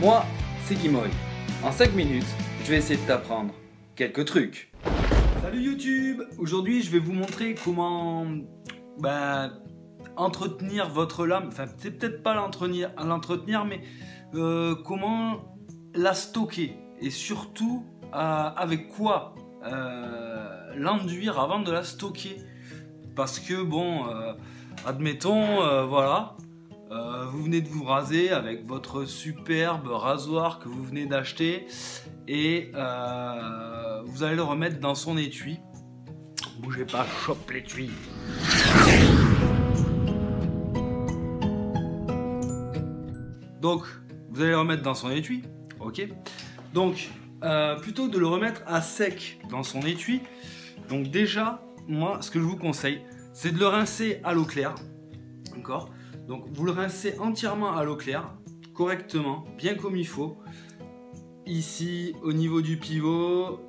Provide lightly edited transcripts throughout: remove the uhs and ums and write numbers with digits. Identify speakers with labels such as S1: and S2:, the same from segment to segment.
S1: Moi, c'est Guimoy. En 5 minutes, je vais essayer de t'apprendre quelques trucs. Salut YouTube! Aujourd'hui, je vais vous montrer comment entretenir votre lame. Enfin, c'est peut-être pas l'entretenir, mais comment la stocker. Et surtout, avec quoi l'enduire avant de la stocker. Parce que bon, admettons, voilà. Vous venez de vous raser avec votre superbe rasoir que vous venez d'acheter et vous allez le remettre dans son étui. Bougez pas, chope l'étui. Donc, vous allez le remettre dans son étui, ok. Donc, plutôt que de le remettre à sec dans son étui, donc déjà, moi, ce que je vous conseille, c'est de le rincer à l'eau claire, d'accord. Donc vous le rincez entièrement à l'eau claire, correctement, bien comme il faut. Ici, au niveau du pivot,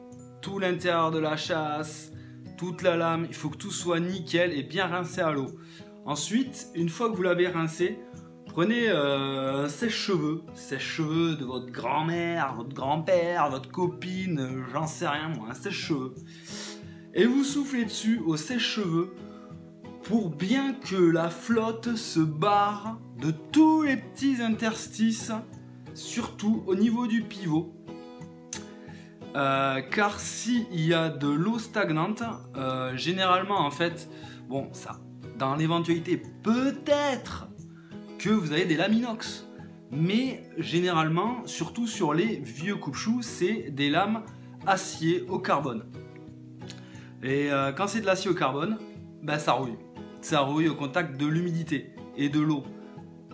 S1: tout l'intérieur de la chasse, toute la lame, il faut que tout soit nickel et bien rincé à l'eau. Ensuite, une fois que vous l'avez rincé, prenez un sèche-cheveux, sèche-cheveux de votre grand-mère, votre grand-père, votre copine, j'en sais rien moi, un sèche-cheveux. Et vous soufflez dessus au sèche-cheveux, pour bien que la flotte se barre de tous les petits interstices, surtout au niveau du pivot. Car s'il y a de l'eau stagnante, généralement en fait, bon ça, dans l'éventualité peut-être que vous avez des lames inox, mais généralement, surtout sur les vieux coupe-choux, c'est des lames acier au carbone. Et quand c'est de l'acier au carbone, ben ça rouille. Ça rouille au contact de l'humidité et de l'eau.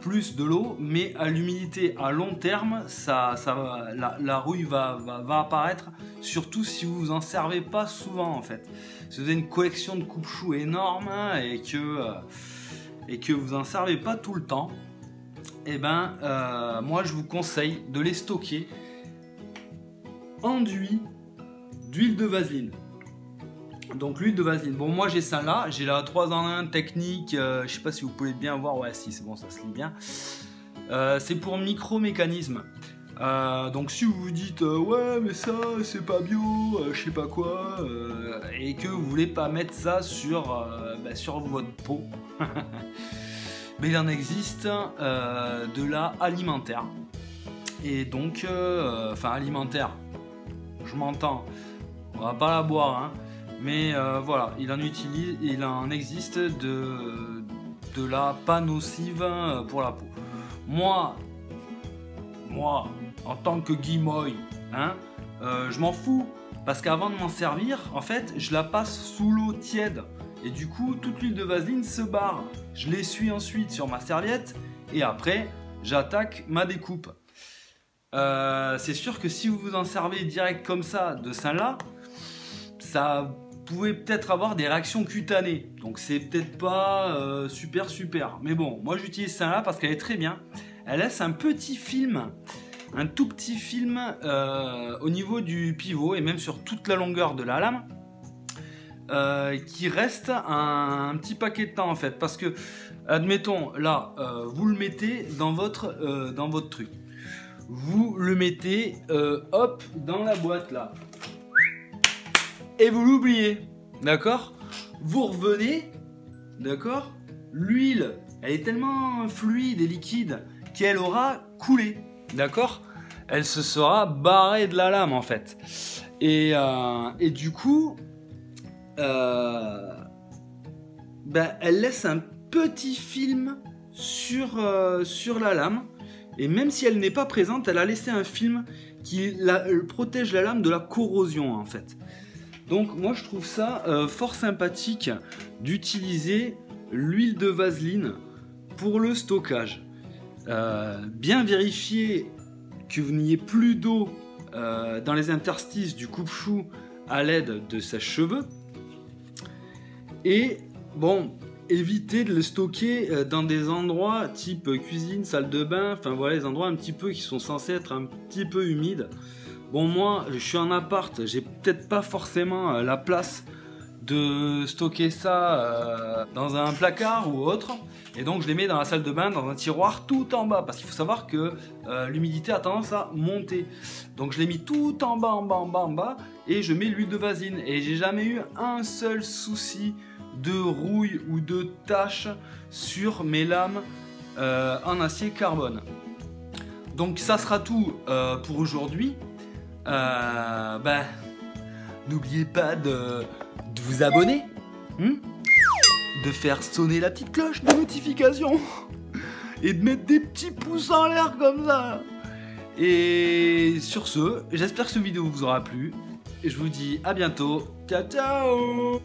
S1: Plus de l'eau, mais à l'humidité à long terme, la rouille va apparaître, surtout si vous vous en servez pas souvent en fait. Si vous avez une collection de coupe-choux énorme et que vous en servez pas tout le temps, et ben moi je vous conseille de les stocker enduits d'huile de vaseline. Donc l'huile de vaseline, bon moi j'ai ça là, j'ai la 3 en 1 technique, je sais pas si vous pouvez bien voir, ouais si c'est bon ça se lit bien. C'est pour micro-mécanisme. Donc si vous vous dites ouais mais ça c'est pas bio, je sais pas quoi, et que vous voulez pas mettre ça sur votre peau, mais il en existe de la alimentaire. Et donc, enfin alimentaire, je m'entends, on va pas la boire hein. Mais voilà, il en existe de la pas nocive pour la peau. Moi, en tant que Guimoy, hein, je m'en fous. Parce qu'avant de m'en servir, en fait, je la passe sous l'eau tiède. Et du coup, toute l'huile de vaseline se barre. Je l'essuie ensuite sur ma serviette. Et après, j'attaque ma découpe. C'est sûr que si vous vous en servez direct comme ça de celle-là, ça pouvez peut-être avoir des réactions cutanées, donc c'est peut-être pas super, mais bon, moi j'utilise celle-là parce qu'elle est très bien. Elle laisse un petit film, un tout petit film au niveau du pivot et même sur toute la longueur de la lame, qui reste un petit paquet de temps en fait, parce que admettons là, vous le mettez dans votre truc, vous le mettez hop dans la boîte là. Et vous l'oubliez, d'accord? Vous revenez, d'accord? L'huile, elle est tellement fluide et liquide qu'elle aura coulé, d'accord? Elle se sera barrée de la lame en fait. Et du coup, elle laisse un petit film sur la lame. Et même si elle n'est pas présente, elle a laissé un film qui protège la lame de la corrosion en fait. Donc moi je trouve ça fort sympathique d'utiliser l'huile de vaseline pour le stockage. Bien vérifier que vous n'ayez plus d'eau dans les interstices du coupe-chou à l'aide de sèche-cheveux. Et bon, évitez de le stocker dans des endroits type cuisine, salle de bain, enfin voilà les endroits un petit peu qui sont censés être un petit peu humides. Bon moi je suis en appart, j'ai peut-être pas forcément la place de stocker ça dans un placard ou autre. Et donc je les mets dans la salle de bain, dans un tiroir tout en bas. Parce qu'il faut savoir que l'humidité a tendance à monter. Donc je l'ai mis tout en bas, en bas, en bas, en bas. Et je mets l'huile de vasine. Et j'ai jamais eu un seul souci de rouille ou de tache sur mes lames en acier carbone. Donc ça sera tout pour aujourd'hui. N'oubliez pas de vous abonner, de faire sonner la petite cloche de notification et de mettre des petits pouces en l'air comme ça. Et sur ce, j'espère que cette vidéo vous aura plu et je vous dis à bientôt. Ciao ciao.